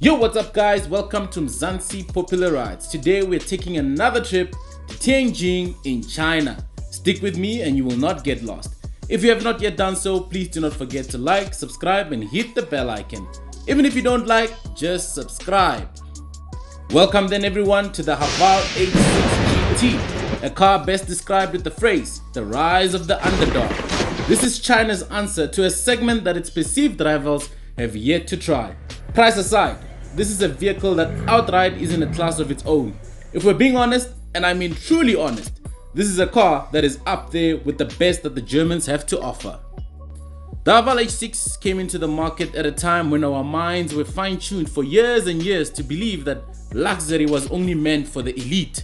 Yo, what's up guys? Welcome to mzansipopularrides. Today we're taking another trip to Tianjin in China. Stick with me and you will not get lost. If you have not yet done so, please do not forget to like, subscribe and hit the bell icon. Even if you don't like, just subscribe. Welcome then everyone to the Haval H6 GT, a car best described with the phrase, the rise of the underdog. This is China's answer to a segment that its perceived rivals have yet to try. Price aside, this is a vehicle that outright is in a class of its own. If we're being honest, and I mean truly honest, this is a car that is up there with the best that the Germans have to offer. The Haval H6 came into the market at a time when our minds were fine-tuned for years and years to believe that luxury was only meant for the elite.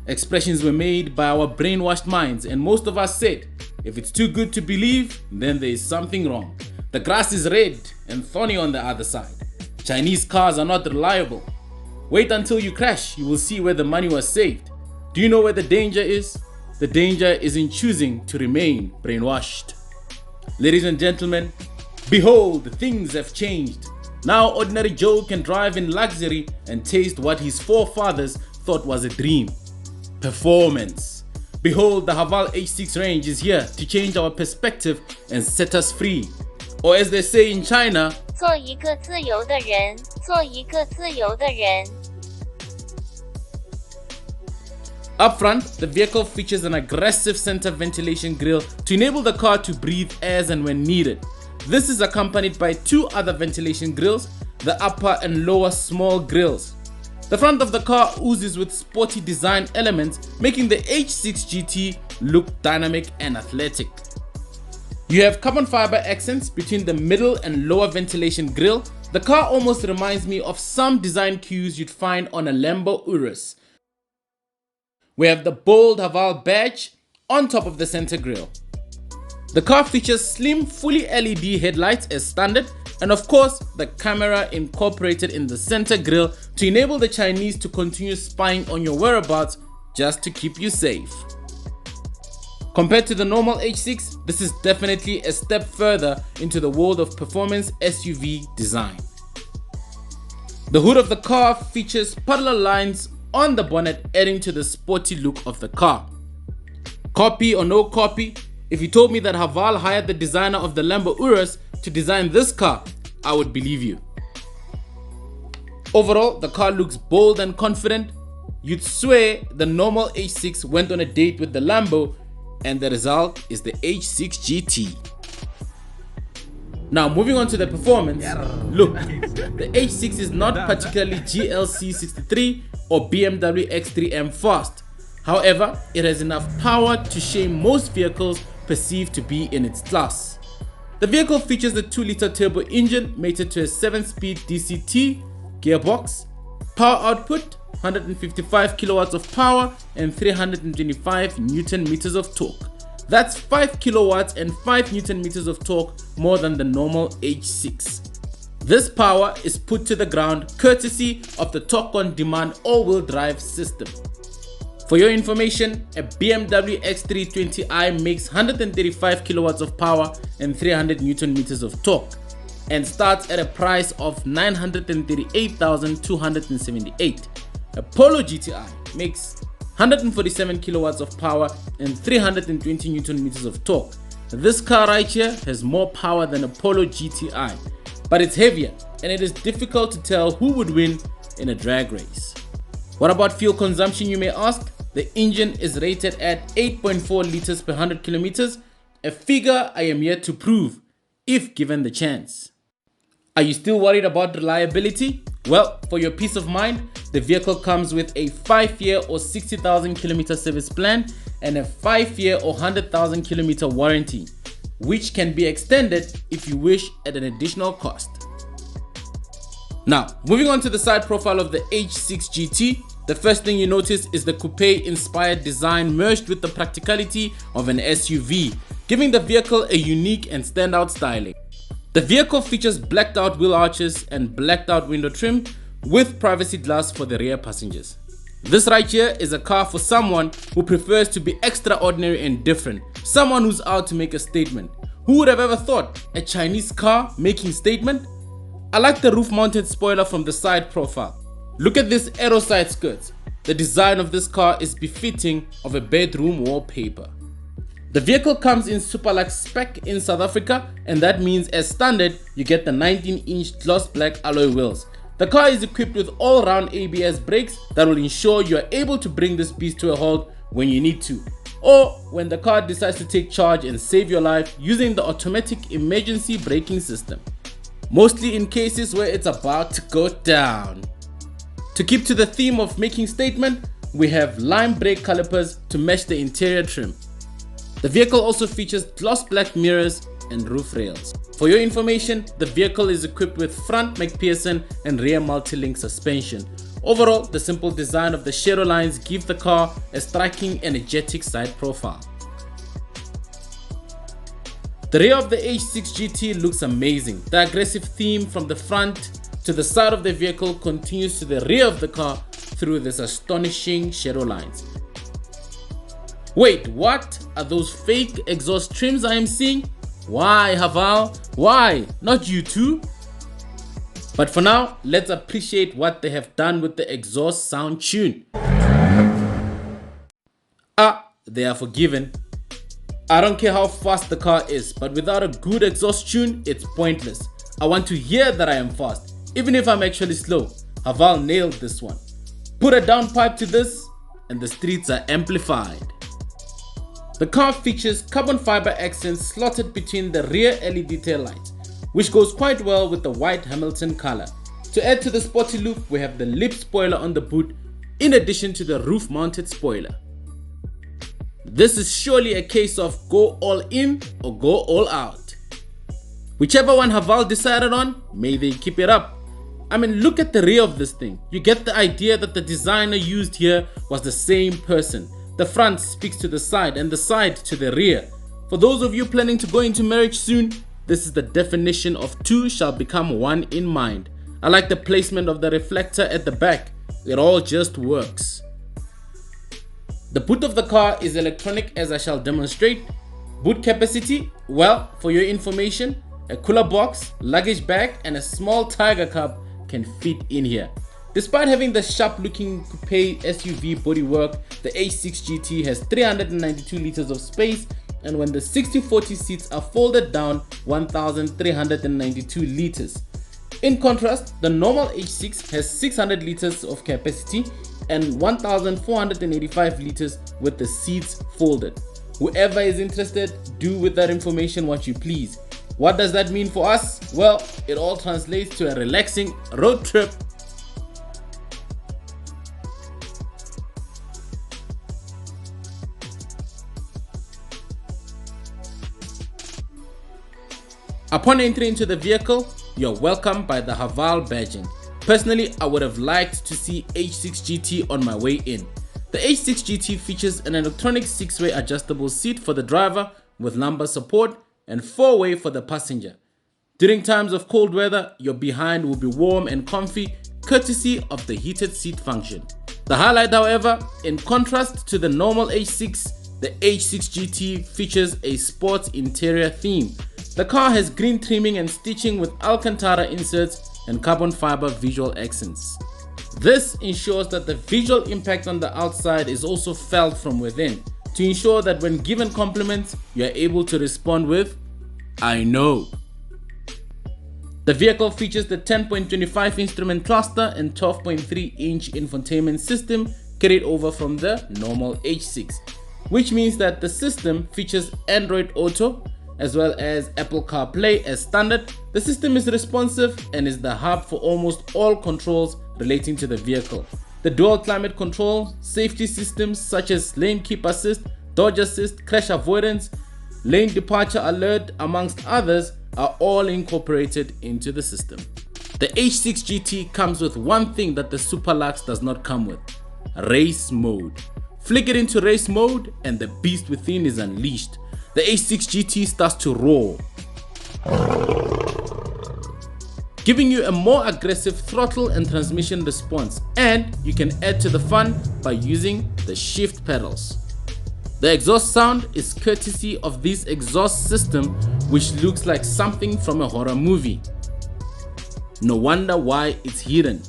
Expressions were made by our brainwashed minds and most of us said, if it's too good to believe, then there is something wrong. The grass is red and thorny on the other side. Chinese cars are not reliable. Wait until you crash, you will see where the money was saved. Do you know where the danger is? The danger is in choosing to remain brainwashed. Ladies and gentlemen, behold, things have changed. Now ordinary Joe can drive in luxury and taste what his forefathers thought was a dream. Performance. Behold, the Haval H6 range is here to change our perspective and set us free. Or as they say in China, 做一个自由的人，做一个自由的人。 Up front, the vehicle features an aggressive center ventilation grille to enable the car to breathe as and when needed. This is accompanied by two other ventilation grilles, the upper and lower small grilles. The front of the car oozes with sporty design elements, making the H6 GT look dynamic and athletic. You have carbon fiber accents between the middle and lower ventilation grille. The car almost reminds me of some design cues you'd find on a Lambo Urus. We have the bold Haval badge on top of the center grille. The car features slim fully LED headlights as standard and of course the camera incorporated in the center grille to enable the Chinese to continue spying on your whereabouts just to keep you safe. Compared to the normal H6, this is definitely a step further into the world of performance SUV design. The hood of the car features puddler lines on the bonnet, adding to the sporty look of the car. Copy or no copy, if you told me that Haval hired the designer of the Lambo Urus to design this car, I would believe you. Overall, the car looks bold and confident. You'd swear the normal H6 went on a date with the Lambo, and the result is the H6 GT. Now moving on to the performance, look, the H6 is not particularly GLC 63 or BMW X3M fast. However, it has enough power to shame most vehicles perceived to be in its class. The vehicle features the 2-liter turbo engine mated to a 7-speed DCT gearbox. Power output, 155 kilowatts of power and 325 Newton meters of torque. That's 5 kilowatts and 5 Newton meters of torque more than the normal H6. This power is put to the ground courtesy of the torque on demand all-wheel drive system. For your information, a BMW X320i makes 135 kilowatts of power and 300 Newton meters of torque and starts at a price of 938,278. A Polo GTI makes 147 kilowatts of power and 320 Newton meters of torque. This car right here has more power than a Polo GTI, but it's heavier and it is difficult to tell who would win in a drag race. What about fuel consumption, you may ask? The engine is rated at 8.4 liters per 100 kilometers, a figure I am yet to prove if given the chance. Are you still worried about reliability? Well, for your peace of mind, the vehicle comes with a 5-year or 60,000 kilometer service plan and a 5-year or 100,000 kilometer warranty, which can be extended if you wish at an additional cost. Now, moving on to the side profile of the H6 GT, the first thing you notice is the coupe-inspired design merged with the practicality of an SUV, giving the vehicle a unique and standout styling. The vehicle features blacked out wheel arches and blacked out window trim with privacy glass for the rear passengers. This right here is a car for someone who prefers to be extraordinary and different, someone who's out to make a statement. Who would have ever thought a Chinese car making statement? I like the roof mounted spoiler from the side profile. Look at this aero side skirts. The design of this car is befitting of a bedroom wallpaper. The vehicle comes in super lux spec in South Africa, and that means as standard you get the 19-inch gloss black alloy wheels. The car is equipped with all-round ABS brakes that will ensure you are able to bring this beast to a halt when you need to, or when the car decides to take charge and save your life using the automatic emergency braking system, mostly in cases where it's about to go down. To keep to the theme of making statement, we have lime brake calipers to match the interior trim. The vehicle also features gloss black mirrors and roof rails. For your information, the vehicle is equipped with front McPherson and rear multi-link suspension. Overall, the simple design of the shadow lines give the car a striking, energetic side profile. The rear of the H6 GT looks amazing. The aggressive theme from the front to the side of the vehicle continues to the rear of the car through this astonishing shadow lines. Wait, what? Are those fake exhaust trims I am seeing? Why, Haval? Why? Not you too? But for now, let's appreciate what they have done with the exhaust sound tune. They are forgiven. I don't care how fast the car is, but without a good exhaust tune, it's pointless. I want to hear that I am fast, even if I'm actually slow. Haval nailed this one. Put a downpipe to this, and the streets are amplified. The car features carbon fiber accents slotted between the rear LED tail lights, which goes quite well with the white Hamilton color. To add to the sporty look, we have the lip spoiler on the boot in addition to the roof mounted spoiler. This is surely a case of go all in or go all out. Whichever one Haval decided on, may they keep it up. I mean, look at the rear of this thing. You get the idea that the designer used here was the same person. The front speaks to the side and the side to the rear. For those of you planning to go into marriage soon, this is the definition of two shall become one in mind. I like the placement of the reflector at the back. It all just works. The boot of the car is electronic, as I shall demonstrate. Boot capacity, well, for your information, a cooler box, luggage bag and a small tiger cub can fit in here. Despite having the sharp looking coupe SUV bodywork, the H6 GT has 392 liters of space, and when the 60/40 seats are folded down, 1392 liters. In contrast, the normal H6 has 600 liters of capacity and 1485 liters with the seats folded. Whoever is interested, do with that information what you please. What does that mean for us? Well, it all translates to a relaxing road trip. Upon entering into the vehicle, you are welcomed by the Haval badging. Personally, I would have liked to see H6 GT on my way in. The H6 GT features an electronic 6-way adjustable seat for the driver with lumbar support and 4-way for the passenger. During times of cold weather, your behind will be warm and comfy courtesy of the heated seat function. The highlight, however, in contrast to the normal H6, the H6 GT features a sports interior theme. The car has green trimming and stitching with Alcantara inserts and carbon fiber visual accents. This ensures that the visual impact on the outside is also felt from within, to ensure that when given compliments, you are able to respond with, "I know." The vehicle features the 10.25 instrument cluster and 12.3-inch infotainment system carried over from the normal H6, which means that the system features Android Auto as well as Apple CarPlay as standard. The system is responsive and is the hub for almost all controls relating to the vehicle. The dual climate control, safety systems such as lane keep assist, dodge assist, crash avoidance, lane departure alert, amongst others, are all incorporated into the system. The H6 GT comes with one thing that the Super Lux does not come with: race mode. Flick it into race mode and the beast within is unleashed. The H6 GT starts to roar, giving you a more aggressive throttle and transmission response, and you can add to the fun by using the shift pedals. The exhaust sound is courtesy of this exhaust system, which looks like something from a horror movie. No wonder why it's hidden.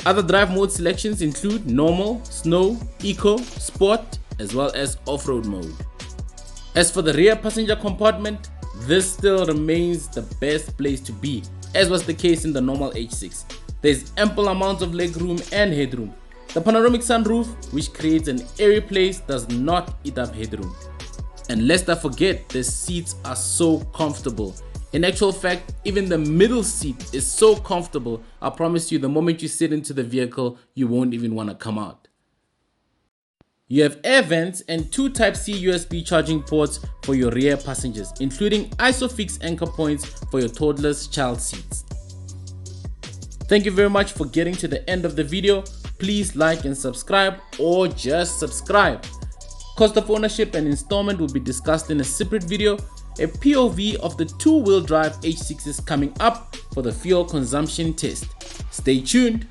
Other drive mode selections include normal, snow, eco, sport, as well as off-road mode. As for the rear passenger compartment, this still remains the best place to be, as was the case in the normal H6. There's ample amounts of legroom and headroom. The panoramic sunroof, which creates an airy place, does not eat up headroom. And lest I forget, the seats are so comfortable. In actual fact, even the middle seat is so comfortable, I promise you the moment you sit into the vehicle, you won't even want to come out. You have air vents and 2 Type-C USB charging ports for your rear passengers, including ISOFIX anchor points for your toddler's child seats. Thank you very much for getting to the end of the video. Please like and subscribe, or just subscribe. Cost of ownership and installment will be discussed in a separate video. A POV of the 2-wheel drive H6 is coming up for the fuel consumption test. Stay tuned.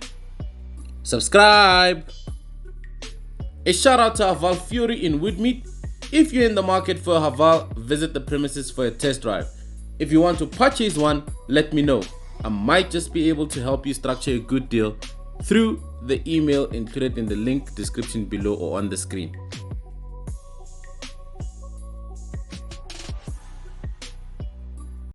Subscribe. A shout out to Haval Fury in Woodmead. If you're in the market for a Haval, visit the premises for a test drive. If you want to purchase one, let me know. I might just be able to help you structure a good deal through the email included in the link description below or on the screen.